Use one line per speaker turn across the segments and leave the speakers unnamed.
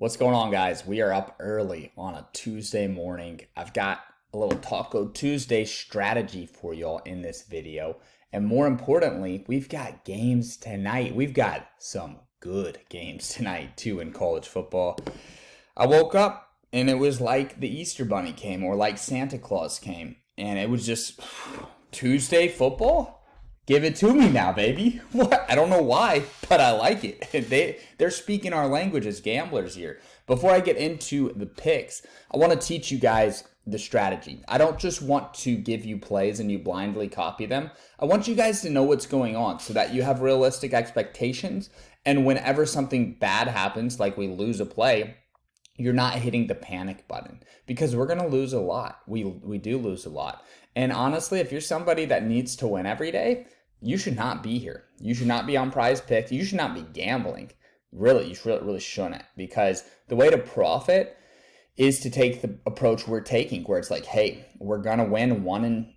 What's going on, guys? We are up early on a Tuesday morning. I've got a little Taco Tuesday strategy for y'all in this video. And more importantly, we've got games tonight. We've got some good games tonight, too, in college football. I woke up and it was like the Easter Bunny came or like Santa Claus came. And it was just Tuesday football? Give it to me now, baby. What? I don't know why, but I like it. They're speaking our language as gamblers here. Before I get into the picks, I want to teach you guys the strategy. I don't just want to give you plays and you blindly copy them. I want you guys to know what's going on so that you have realistic expectations. And whenever something bad happens, like we lose a play, you're not hitting the panic button because we're going to lose a lot. We do lose a lot. And honestly, if you're somebody that needs to win every day, you should not be here. You should not be on PrizePicks. You should not be gambling. Really, you really shouldn't, because the way to profit is to take the approach we're taking, where it's like, hey, we're going to win 1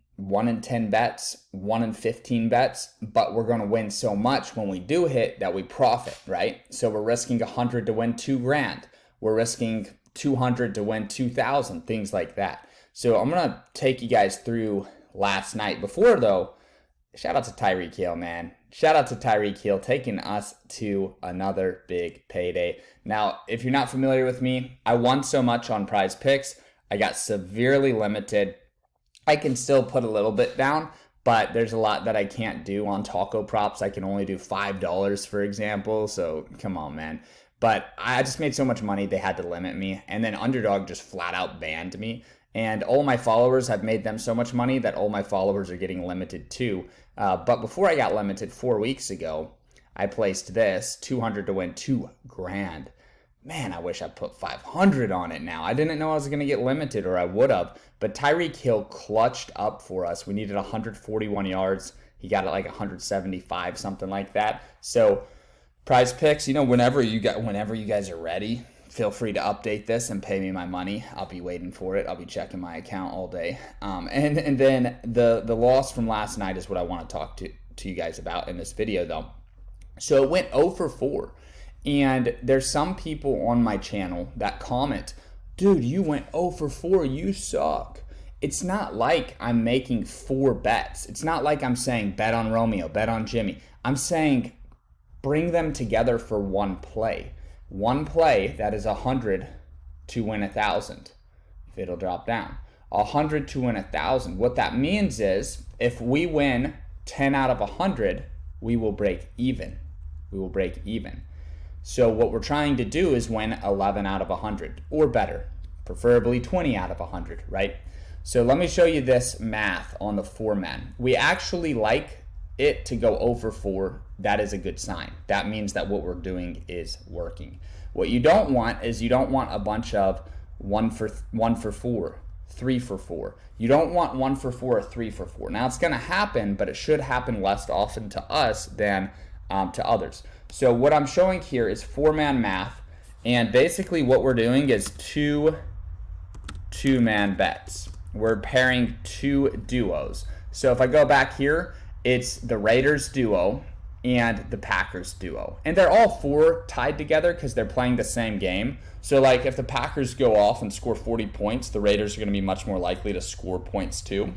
in 10 bets, 1 in 15 bets, but we're going to win so much when we do hit that we profit, right? So we're risking 100 to win $2,000. We're risking 200 to win 2,000, things like that. So I'm going to take you guys through last night. Before, though, shout out to Tyreek Hill, man. Shout out to Tyreek Hill taking us to another big payday. Now, if you're not familiar with me, I won so much on PrizePicks. I got severely limited. I can still put a little bit down, but there's a lot that I can't do on taco props. I can only do $5, for example. So come on, man. But I just made so much money, they had to limit me. And then Underdog just flat out banned me. And all my followers have made them so much money that all my followers are getting limited too. But before I got limited 4 weeks ago, I placed this 200 to win $2,000. Man, I wish I put 500 on it now. I didn't know I was going to get limited, or I would have. But Tyreek Hill clutched up for us. We needed 141 yards. He got it like 175, something like that. So PrizePicks, whenever you guys are ready, feel free to update this and pay me my money. I'll be waiting for it. I'll be checking my account all day. And then the loss from last night is what I want to talk to you guys about in this video, though. So it went 0 for 4. And there's some people on my channel that comment, dude, you went 0 for 4. You suck. It's not like I'm making 4 bets. It's not like I'm saying bet on Romeo, bet on Jimmy. I'm saying bring them together for one play. One play that is 100 to win 1,000. If it'll drop down. 100 to win 1,000. What that means is if we win 10 out of 100, we will break even. We will break even. So what we're trying to do is win 11 out of 100 or better, preferably 20 out of 100, right? So let me show you this math on the 4-man. We actually like it to go 0 for 4. That is a good sign. That means that what we're doing is working. What you don't want is you don't want a bunch of 1 for 4, 3 for 4. You don't want 1 for 4 or 3 for 4. Now it's going to happen, but it should happen less often to us than to others. So what I'm showing here is 4-man math, and basically what we're doing is two-man bets. We're pairing 2 duos. So if I go back here, it's the Raiders duo and the Packers duo. And they're all 4 tied together because they're playing the same game. So like if the Packers go off and score 40 points, the Raiders are going to be much more likely to score points too.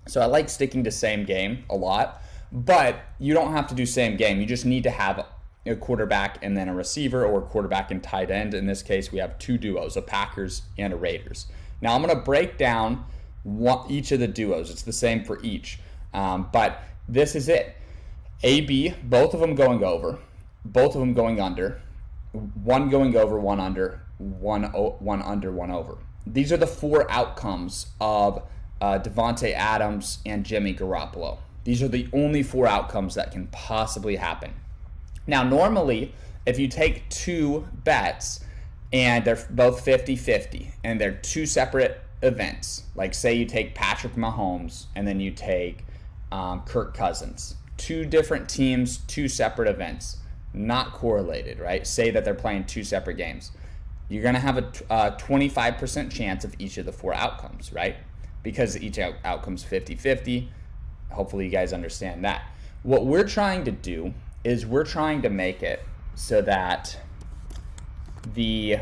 So I like sticking to same game a lot. But you don't have to do same game. You just need to have a quarterback and then a receiver, or a quarterback and tight end. In this case, we have 2 duos, a Packers and a Raiders. Now I'm going to break down each of the duos. It's the same for each. But this is it. A, B, both of them going over, both of them going under, 1 going over, 1 under, 1 under, 1 over. These are the 4 outcomes of Devontae Adams and Jimmy Garoppolo. These are the only 4 outcomes that can possibly happen. Now, normally, if you take 2 bets and they're both 50-50 and they're 2 separate events, like say you take Patrick Mahomes and then you take Kirk Cousins, 2 different teams, 2 separate events, not correlated, right? Say that they're playing 2 separate games. You're going to have a 25% chance of each of the 4 outcomes, right? Because each outcome's 50-50. Hopefully you guys understand that. What we're trying to do is we're trying to make it so that the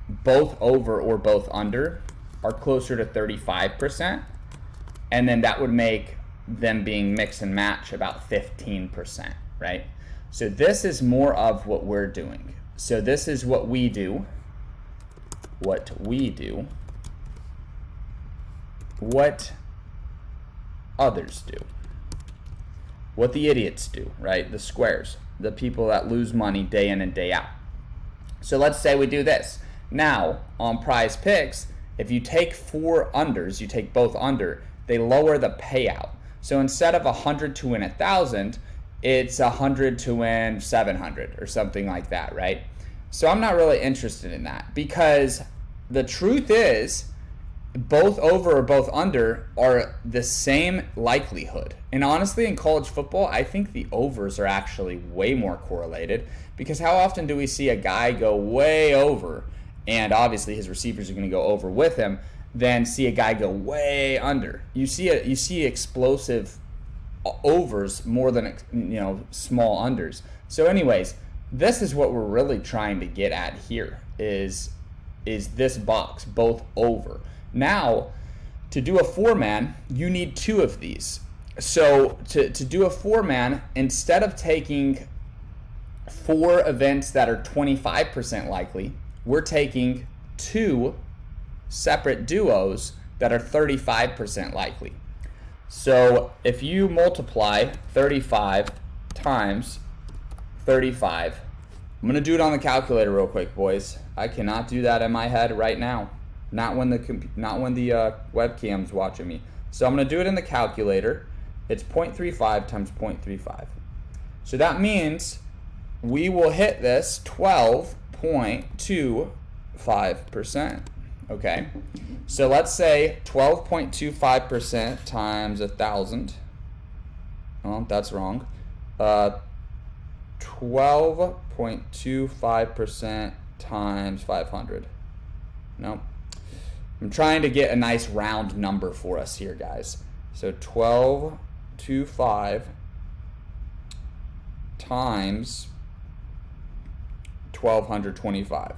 both over or both under are closer to 35%. And then that would make them being mix and match about 15%, right? So this is more of what we're doing. So this is what we do, what others do, what the idiots do, right? The squares, the people that lose money day in and day out. So let's say we do this. Now, on PrizePicks, if you take 4 unders, you take both under, they lower the payout. So instead of 100 to win 1,000, it's 100 to win 700 or something like that, right? So I'm not really interested in that, because the truth is both over or both under are the same likelihood. And honestly, in college football, I think the overs are actually way more correlated, because how often do we see a guy go way over, and obviously his receivers are going to go over with him, than see a guy go way under? You see explosive overs more than small unders. So anyways, this is what we're really trying to get at here, is this box, both over. Now, to do a 4-man, you need 2 of these. So to do a 4-man, instead of taking 4 events that are 25% likely, we're taking 2 separate duos that are 35% likely. So if you multiply 35 times 35, I'm going to do it on the calculator real quick, boys. I cannot do that in my head right now. Not when the webcam's watching me. So I'm going to do it in the calculator. It's 0.35 times 0.35. So that means we will hit this 12.25%. Okay. So let's say 12.25% times 1,000. Oh, that's wrong. 12.25% times 500. No. I'm trying to get a nice round number for us here, guys. So 12.25 times 1,225.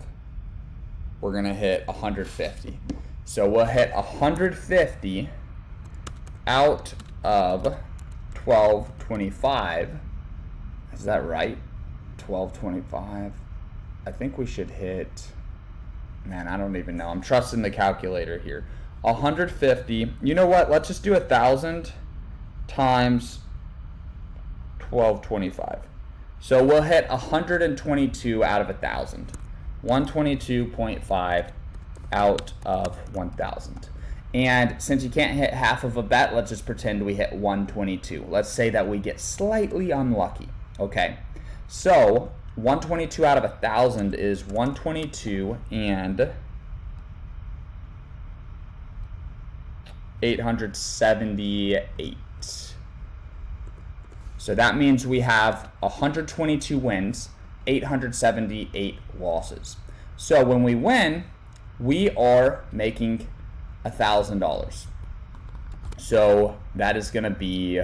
We're going to hit 150. So we'll hit 150 out of 1225. Is that right? 1225. I think we should hit, man, I don't even know. I'm trusting the calculator here. 150. You know what? Let's just do 1,000 times 1225. So we'll hit 122 out of 1,000. 122.5 out of 1,000. And since you can't hit half of a bet, let's just pretend we hit 122. Let's say that we get slightly unlucky. Okay, so 122 out of 1,000 is 122 and 878. So that means we have 122 wins, 878 losses. So when we win, we are making $1,000. So that is going to be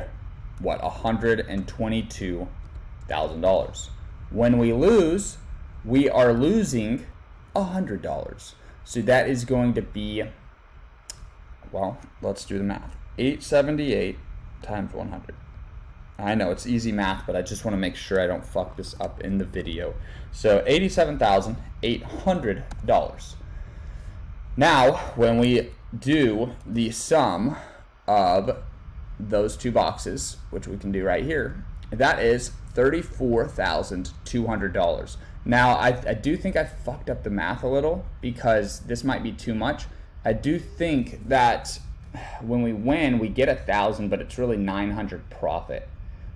what, $122,000. When we lose, we are losing $100. So that is going to be, well, let's do the math. 878 times 100. I know it's easy math, but I just want to make sure I don't fuck this up in the video. So $87,800. Now, when we do the sum of those two boxes, which we can do right here, that is $34,200. Now, I do think I fucked up the math a little because this might be too much. I do think that when we win, we get 1,000, but it's really 900 profit.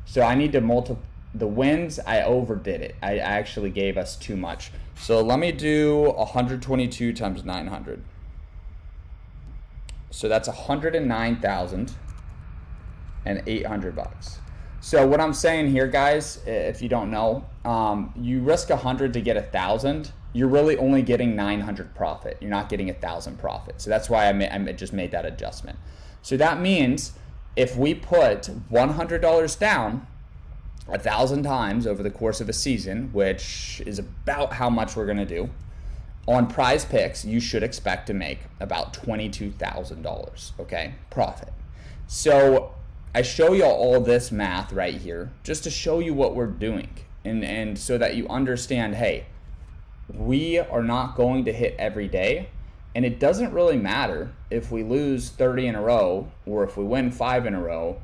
So I need to multiply the wins. I overdid it. I actually gave us too much. So let me do 122 times 900. So that's 109,800 bucks. So what I'm saying here, guys, if you don't know, you risk 100 to get 1,000. You're really only getting 900 profit. You're not getting 1,000 profit. So that's why I just made that adjustment. So that means if we put $100 down 1,000 times over the course of a season, which is about how much we're going to do, on PrizePicks, you should expect to make about $22,000, okay, profit. So I show you all this math right here just to show you what we're doing, and so that you understand, hey, we are not going to hit every day, and it doesn't really matter if we lose 30 in a row or if we win 5 in a row.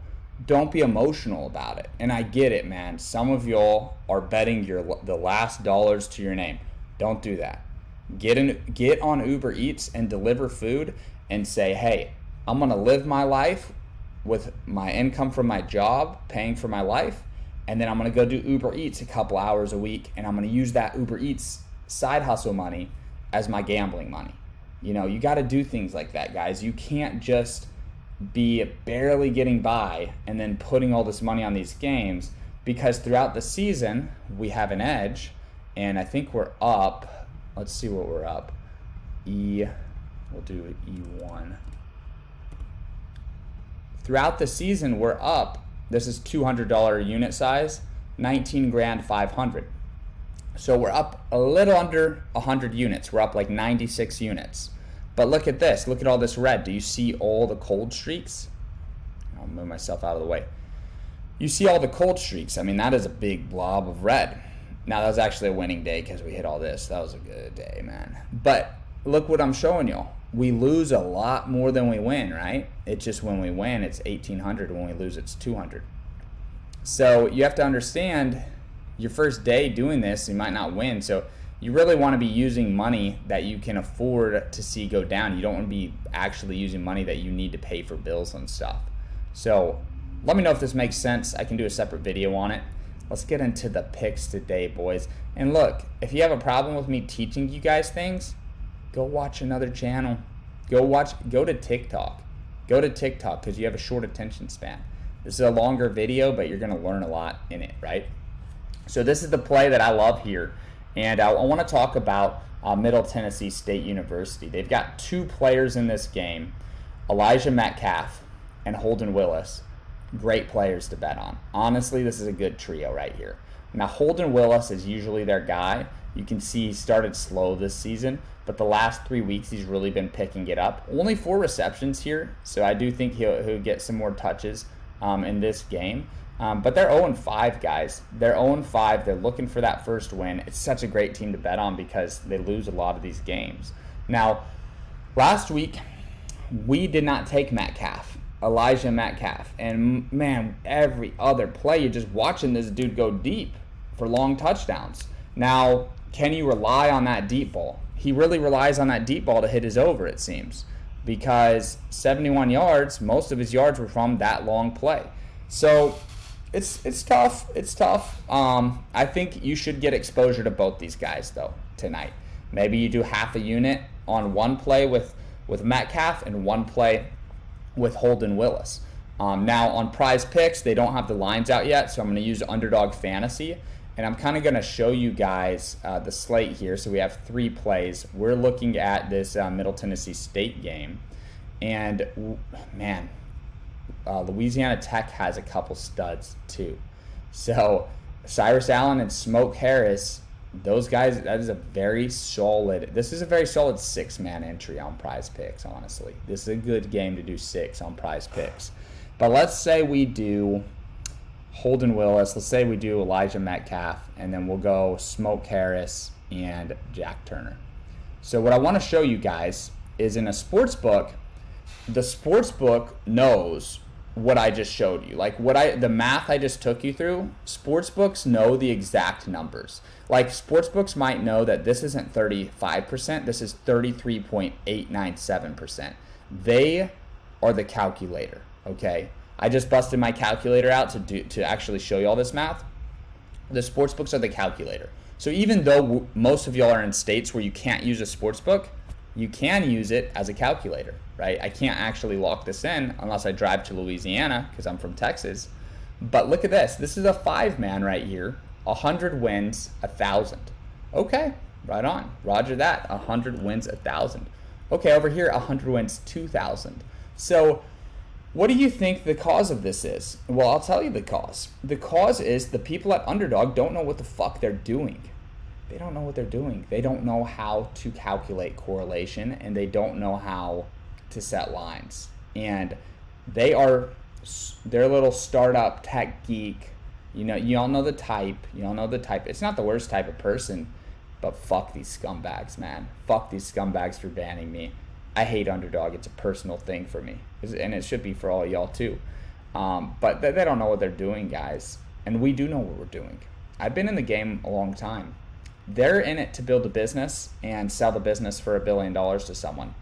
Don't be emotional about it. And I get it, man. Some of y'all are betting the last dollars to your name. Don't do that. Get on Uber Eats and deliver food and say, hey, I'm going to live my life with my income from my job, paying for my life, and then I'm going to go do Uber Eats a couple hours a week, and I'm going to use that Uber Eats side hustle money as my gambling money. You know, you got to do things like that, guys. You can't just be barely getting by and then putting all this money on these games, because throughout the season we have an edge, and I think we're up. Let's see what we're up. We'll do E1. Throughout the season we're up. This is $200 unit size, 19 grand 500. So we're up a little under 100 units. We're up like 96 units. But look at this. Look at all this red. Do you see all the cold streaks? I'll move myself out of the way. You see all the cold streaks. I mean, that is a big blob of red. Now, that was actually a winning day because we hit all this. That was a good day, man. But look what I'm showing y'all. We lose a lot more than we win, right? It's just when we win, it's 1,800. When we lose, it's 200. So you have to understand, your first day doing this, you might not win. So you really want to be using money that you can afford to see go down. You don't want to be actually using money that you need to pay for bills and stuff. So let me know if this makes sense. I can do a separate video on it. Let's get into the picks today, boys. And look, if you have a problem with me teaching you guys things, go watch another channel. Go to TikTok. Go to TikTok because you have a short attention span. This is a longer video, but you're going to learn a lot in it, right? So this is the play that I love here. And I want to talk about Middle Tennessee State University. They've got 2 players in this game, Elijah Metcalf and Holden Willis. Great players to bet on. Honestly, this is a good trio right here. Now, Holden Willis is usually their guy. You can see he started slow this season, but the last 3 weeks he's really been picking it up. Only 4 receptions here, so I do think he'll get some more touches in this game. But they're 0-5, guys. They're 0-5. They're looking for that first win. It's such a great team to bet on because they lose a lot of these games. Now, last week, we did not take Elijah Metcalf. And, man, every other play, you're just watching this dude go deep for long touchdowns. Now, can you rely on that deep ball? He really relies on that deep ball to hit his over, it seems, because 71 yards, most of his yards were from that long play. So it's tough. It's tough. I think you should get exposure to both these guys, though, tonight. Maybe you do half a unit on one play with Metcalf and one play with Holden Willis. Now, on PrizePicks, they don't have the lines out yet, so I'm going to use Underdog Fantasy. And I'm kind of going to show you guys the slate here. So we have 3 plays. We're looking at this Middle Tennessee State game. And, man, Louisiana Tech has a couple studs too. So Cyrus Allen and Smoke Harris, those guys, this is a very solid 6-man entry on PrizePicks, honestly. This is a good game to do 6 on PrizePicks. But let's say we do Holden Willis, let's say we do Elijah Metcalf, and then we'll go Smoke Harris and Jack Turner. So what I want to show you guys is in a sportsbook, the sportsbook knows what I just showed you. Like the math I just took you through, sportsbooks know the exact numbers. Like sportsbooks might know that this isn't 35%, this is 33.897%. They are the calculator, okay? I just busted my calculator out to actually show you all this math. The sportsbooks are the calculator. So even though most of y'all are in states where you can't use a sportsbook, you can use it as a calculator, right? I can't actually lock this in unless I drive to Louisiana because I'm from Texas. But look at this. This is a 5-man right here. 100 wins, 1,000. Okay, right on. Roger that. 100 wins, 1,000. Okay, over here, 100 wins, 2,000. So what do you think the cause of this is? Well, I'll tell you the cause. The cause is the people at Underdog don't know what the fuck they're doing. they don't know what they're doing. They don't know how to calculate correlation, and they don't know how to set lines. And they're a little startup tech geek. You know, you all know the type. You all know the type. It's not the worst type of person, but fuck these scumbags, man. Fuck these scumbags for banning me. I hate Underdog. It's a personal thing for me, and it should be for all y'all too. But they don't know what they're doing, guys. And we do know what we're doing. I've been in the game a long time. They're in it to build a business and sell the business for $1 billion to someone.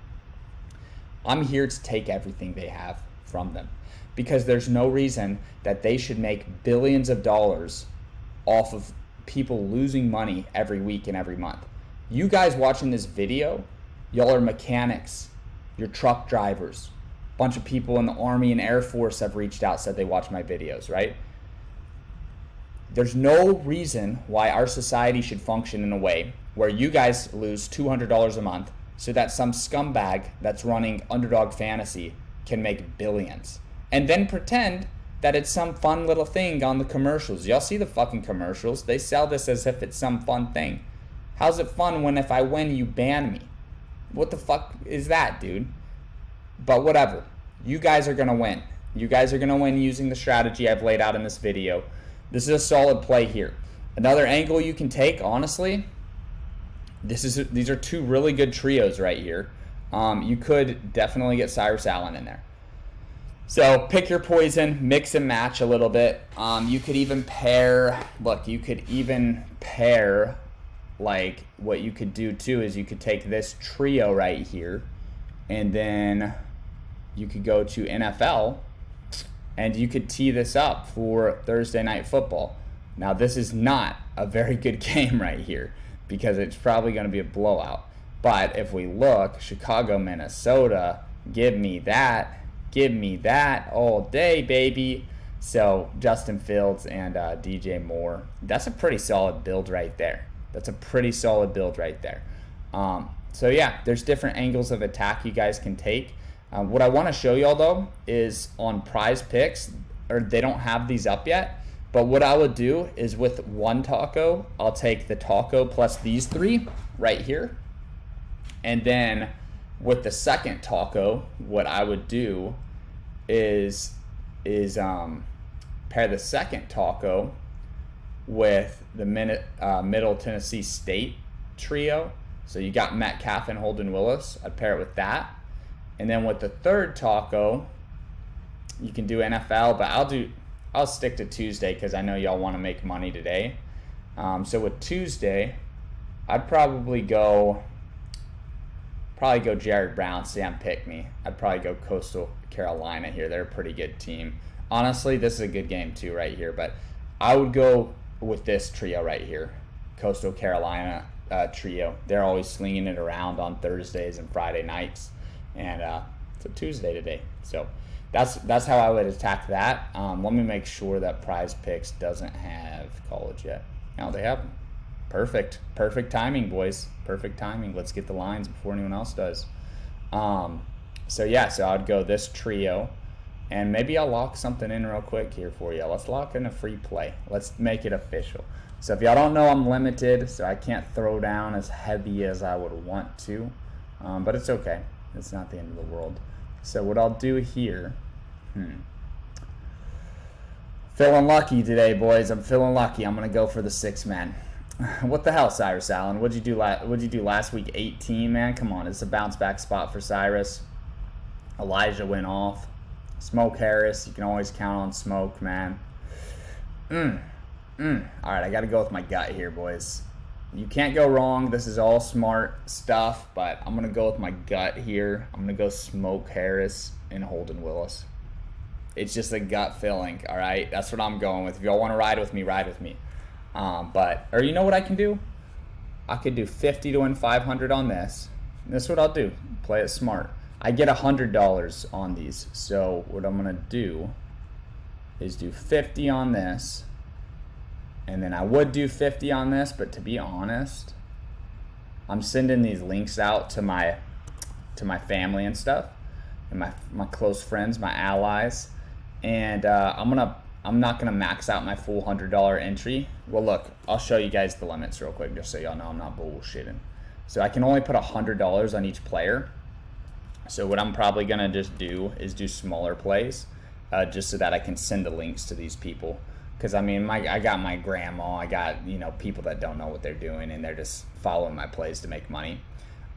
I'm here to take everything they have from them, because there's no reason that they should make billions of dollars off of people losing money every week and every month. You guys watching this video, y'all are mechanics, you're truck drivers. A bunch of people in the Army and Air Force have reached out, said they watch my videos, right? There's no reason why our society should function in a way where you guys lose $200 a month so that some scumbag that's running Underdog Fantasy can make billions. And then pretend that it's some fun little thing on the commercials. Y'all see the fucking commercials? They sell this as if it's some fun thing. How's it fun when if I win, you ban me? What the fuck is that, dude? But whatever. You guys are going to win. You guys are going to win using the strategy I've laid out in this video. This is a solid play here. Another angle you can take, honestly, these are two really good trios right here. You could definitely get Cyrus Allen in there. So pick your poison, mix and match a little bit. You could even pair, like what you could do too is you could take this trio right here, and then you could go to NFL and you could tee this up for Thursday Night Football. Now this is not a very good game right here because it's probably going to be a blowout. But if we look, Chicago, Minnesota, give me that all day, baby. So Justin Fields and DJ Moore, that's a pretty solid build right there. So yeah, there's different angles of attack you guys can take. What I want to show y'all though is on PrizePicks, or they don't have these up yet, but what I would do is with one taco, I'll take the taco plus these three right here. And then with the second taco, what I would do is pair the second taco with the Middle Tennessee State trio. So you got Metcalf and Holden Willis. I'd pair it with that. And then with the third taco, you can do NFL, but I'll stick to Tuesday because I know y'all want to make money today. So with Tuesday, I'd probably go Jared Brown, Sam Pickney. I'd probably go Coastal Carolina here. They're a pretty good team. Honestly, this is a good game too right here, but I would go with this trio right here, Coastal Carolina trio. They're always slinging it around on Thursdays and Friday nights, and it's a Tuesday today. So that's how I would attack that. Let me make sure that PrizePicks doesn't have college yet. Now they have them. Perfect timing, boys. Perfect timing. Let's get the lines before anyone else does. So I'd go this trio, and maybe I'll lock something in real quick here for you. Let's lock in a free play. Let's make it official. So if y'all don't know, I'm limited, so I can't throw down as heavy as I would want to, but it's okay. It's not the end of the world. So what I'll do here, feeling lucky today, boys. I'm feeling lucky. I'm gonna go for the 6-man. What the hell, Cyrus Allen? What'd you do last week? 18, man. Come on, it's a bounce back spot for Cyrus. Elijah went off. Smoke Harris, you can always count on Smoke, man. All right, I got to go with my gut here, boys. You can't go wrong. This is all smart stuff, but I'm gonna go with my gut here. I'm gonna go Smoke Harris and Holden Willis. It's just a gut feeling. All right, that's what I'm going with. If y'all want to ride with me, ride with me. Or you know what I can do? I could do 50 to win 500 on this. And this is what I'll do. Play it smart. I get $100 on these. So what I'm going to do is do 50 on this. And then I would do 50 on this, but to be honest, I'm sending these links out to my family and stuff, and my close friends, my allies. And I'm I'm not going to max out my full $100 entry. Well, look, I'll show you guys the limits real quick just so y'all know I'm not bullshitting. So I can only put $100 on each player. So what I'm probably going to just do is do smaller plays just so that I can send the links to these people. Because, I mean, I got my grandma, I got, you know, people that don't know what they're doing and they're just following my plays to make money.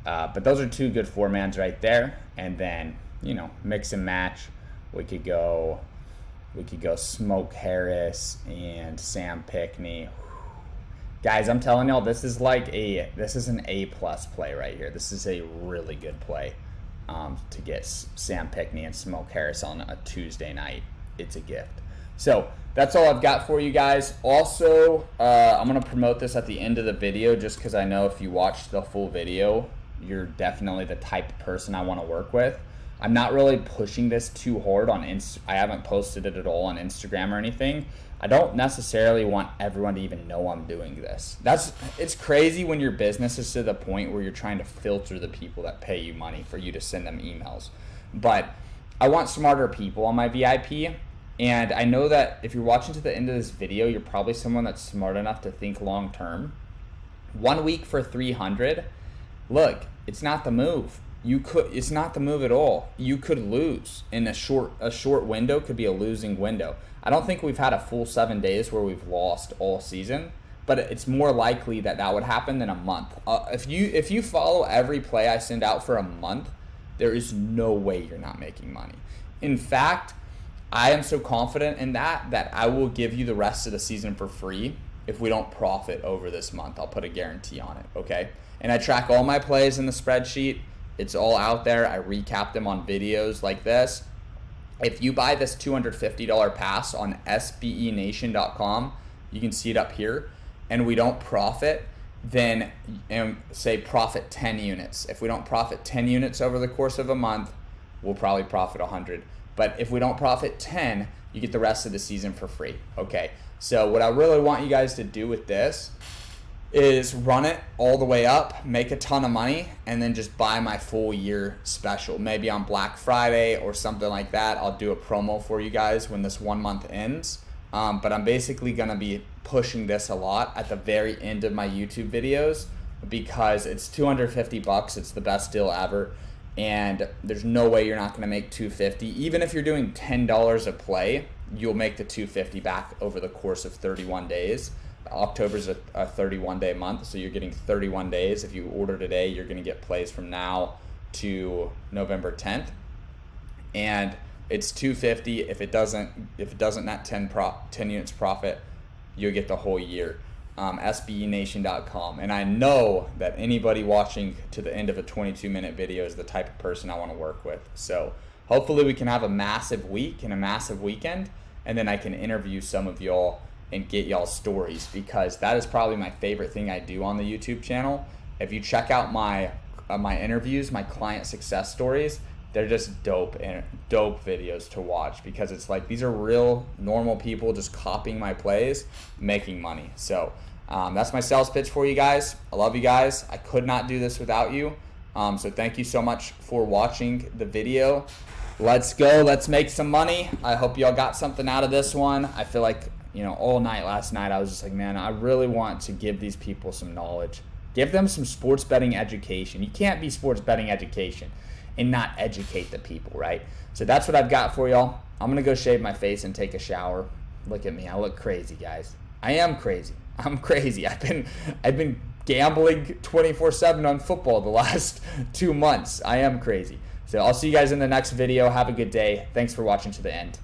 But those are two good 4-mans right there. And then, you know, mix and match. We could go Smoke Harris and Sam Pickney. Guys, I'm telling y'all, this is an A+ play right here. This is a really good play to get Sam Pickney and Smoke Harris on a Tuesday night. It's a gift. So that's all I've got for you guys. Also, I'm going to promote this at the end of the video just because I know if you watch the full video, you're definitely the type of person I want to work with. I'm not really pushing this too hard on I haven't posted it at all on Instagram or anything. I don't necessarily want everyone to even know I'm doing this. It's crazy when your business is to the point where you're trying to filter the people that pay you money for you to send them emails. But I want smarter people on my VIP. And I know that if you're watching to the end of this video, you're probably someone that's smart enough to think long term. 1 week for 300, look, it's not the move. It's not the move at all. You could lose in a short window. Could be a losing window. I don't think we've had a full 7 days where we've lost all season, but it's more likely that would happen than a month. If you follow every play I send out for a month, there is no way you're not making money. In fact, I am so confident in that I will give you the rest of the season for free if we don't profit over this month. I'll put a guarantee on it, okay? And I track all my plays in the spreadsheet. It's all out there. I recap them on videos like this. If you buy this $250 pass on sbenation.com, you can see it up here, and we don't profit, then say profit 10 units. If we don't profit 10 units over the course of a month, we'll probably profit 100. But if we don't profit 10, you get the rest of the season for free. Okay, so what I really want you guys to do with this is run it all the way up, make a ton of money, and then just buy my full year special. Maybe on Black Friday or something like that. I'll do a promo for you guys when this 1 month ends. But I'm basically gonna be pushing this a lot at the very end of my YouTube videos because it's $250. It's the best deal ever. And there's no way you're not gonna make $250. Even if you're doing $10 a play, you'll make the $250 back over the course of 31 days. October's a 31-day month, so you're getting 31 days. If you order today, you're going to get plays from now to November 10th, and it's $250. If it doesn't net 10 units profit, you'll get the whole year. SBEnation.com, and I know that anybody watching to the end of a 22-minute video is the type of person I want to work with. So hopefully we can have a massive week and a massive weekend, and then I can interview some of y'all and get y'all stories, because that is probably my favorite thing I do on the YouTube channel. If you check out my interviews, my client success stories, they're just dope videos to watch, because it's like these are real normal people just copying my plays, making money. So that's my sales pitch for you guys. I love you guys. I could not do this without you. So thank you so much for watching the video. Let's go. Let's make some money. I hope y'all got something out of this one. I feel like, you know, all night last night I was just like, man, I really want to give these people some knowledge. Give them some sports betting education. You can't be sports betting education and not educate the people, right? So that's what I've got for y'all. I'm going to go shave my face and take a shower. Look at me. I look crazy, guys. I am crazy. I'm crazy. I've been gambling 24/7 on football the last 2 months. I am crazy. So I'll see you guys in the next video. Have a good day. Thanks for watching to the end.